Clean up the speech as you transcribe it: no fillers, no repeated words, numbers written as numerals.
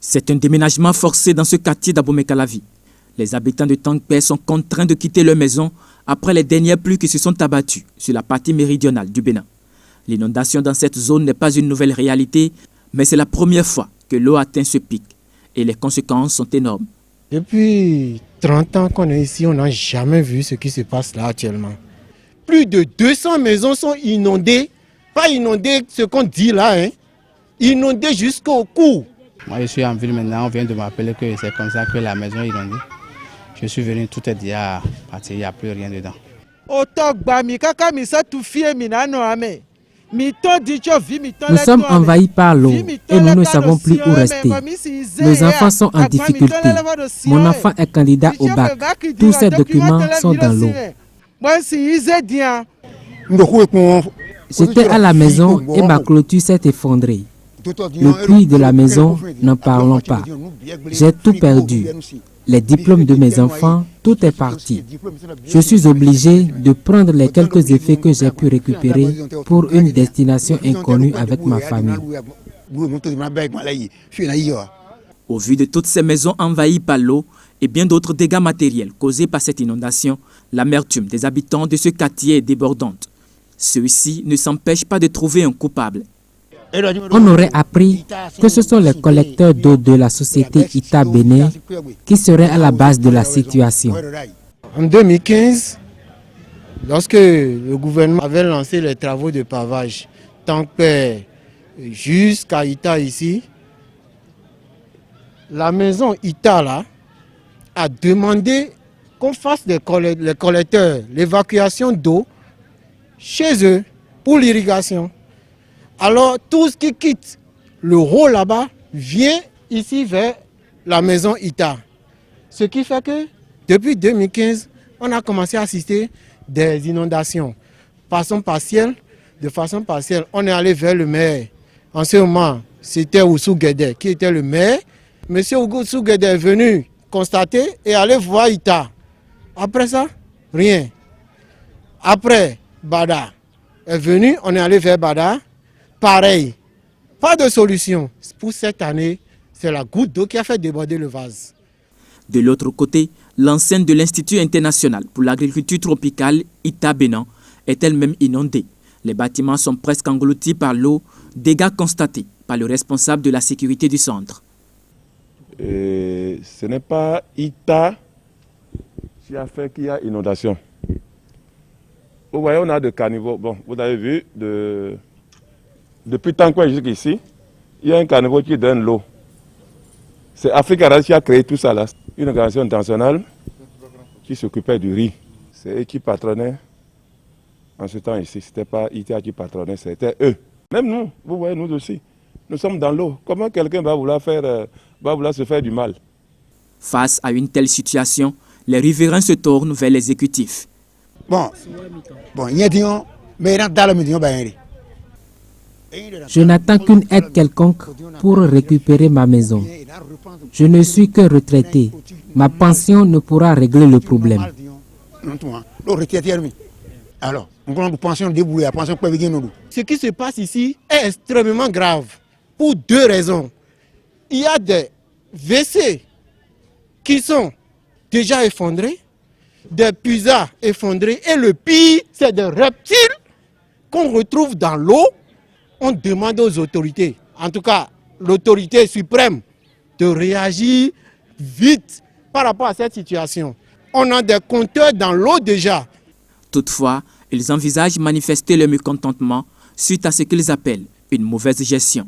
C'est un déménagement forcé dans ce quartier d'Abomey-Calavi. Les habitants de Tankpé sont contraints de quitter leur maison après les dernières pluies qui se sont abattues sur la partie méridionale du Bénin. L'inondation dans cette zone n'est pas une nouvelle réalité, mais c'est la première fois que l'eau atteint ce pic et les conséquences sont énormes. Depuis 30 ans qu'on est ici, on n'a jamais vu ce qui se passe là actuellement. Plus de 200 maisons sont inondées, pas inondées ce qu'on dit là, inondées jusqu'au cou. Moi je suis en ville maintenant, on vient de m'appeler que c'est comme ça que la maison est inondée. Je suis venu, tout est déjà parti, il n'y a plus rien dedans. Nous sommes envahis par l'eau et nous ne savons plus où rester. Nos enfants sont en difficulté. Mon enfant est candidat au bac. Tous ces documents sont dans l'eau. J'étais à la maison et ma clôture s'est effondrée. Le puits de la maison, n'en parlons pas. J'ai tout perdu. Les diplômes de mes enfants, tout est parti. Je suis obligé de prendre les quelques effets que j'ai pu récupérer pour une destination inconnue avec ma famille. Au vu de toutes ces maisons envahies par l'eau et bien d'autres dégâts matériels causés par cette inondation, l'amertume des habitants de ce quartier est débordante. Ceux-ci ne s'empêchent pas de trouver un coupable. On aurait appris que ce sont les collecteurs d'eau de la société Ita Bénin qui seraient à la base de la situation. En 2015, lorsque le gouvernement avait lancé les travaux de pavage, Tankpé jusqu'à Ita ici, la maison Ita là a demandé qu'on fasse les collecteurs, l'évacuation d'eau chez eux pour l'irrigation. Alors, tout ce qui quitte le haut là-bas vient ici vers la maison Ita. Ce qui fait que depuis 2015, on a commencé à assister des inondations. De façon partielle, on est allé vers le maire. En ce moment, c'était Oussou Guédé qui était le maire. Monsieur Oussou Guédé est venu constater et aller voir Ita. Après ça, rien. Après, Bada est venu, on est allé vers Bada. Pareil, pas de solution. Pour cette année, c'est la goutte d'eau qui a fait déborder le vase. De l'autre côté, l'enceinte de l'Institut international pour l'agriculture tropicale, Ita Bénin, est elle-même inondée. Les bâtiments sont presque engloutis par l'eau, dégâts constatés par le responsable de la sécurité du centre. Ce n'est pas Ita qui a fait qu'il y a inondation. Vous voyez, on a des caniveaux. Bon, vous avez vu, depuis Tankpé jusqu'ici, il y a un caniveau qui donne l'eau. C'est Africa Rice qui a créé tout ça là. Une organisation internationale qui s'occupait du riz. C'est eux qui patronnaient en ce temps ici. Ce n'était pas Ita qui patronnait, c'était eux. Même nous, vous voyez, nous aussi, nous sommes dans l'eau. Comment quelqu'un va vouloir se faire du mal? Face à une telle situation, les riverains se tournent vers l'exécutif. Je n'attends qu'une aide quelconque pour récupérer ma maison. Je ne suis que retraité. Ma pension ne pourra régler le problème. Ce qui se passe ici est extrêmement grave pour deux raisons. Il y a des WC qui sont déjà effondrés, des puisards effondrés et le pire, c'est des reptiles qu'on retrouve dans l'eau. On demande aux autorités, en tout cas l'autorité suprême, de réagir vite par rapport à cette situation. On a des compteurs dans l'eau déjà. Toutefois, ils envisagent manifester leur mécontentement suite à ce qu'ils appellent une mauvaise gestion.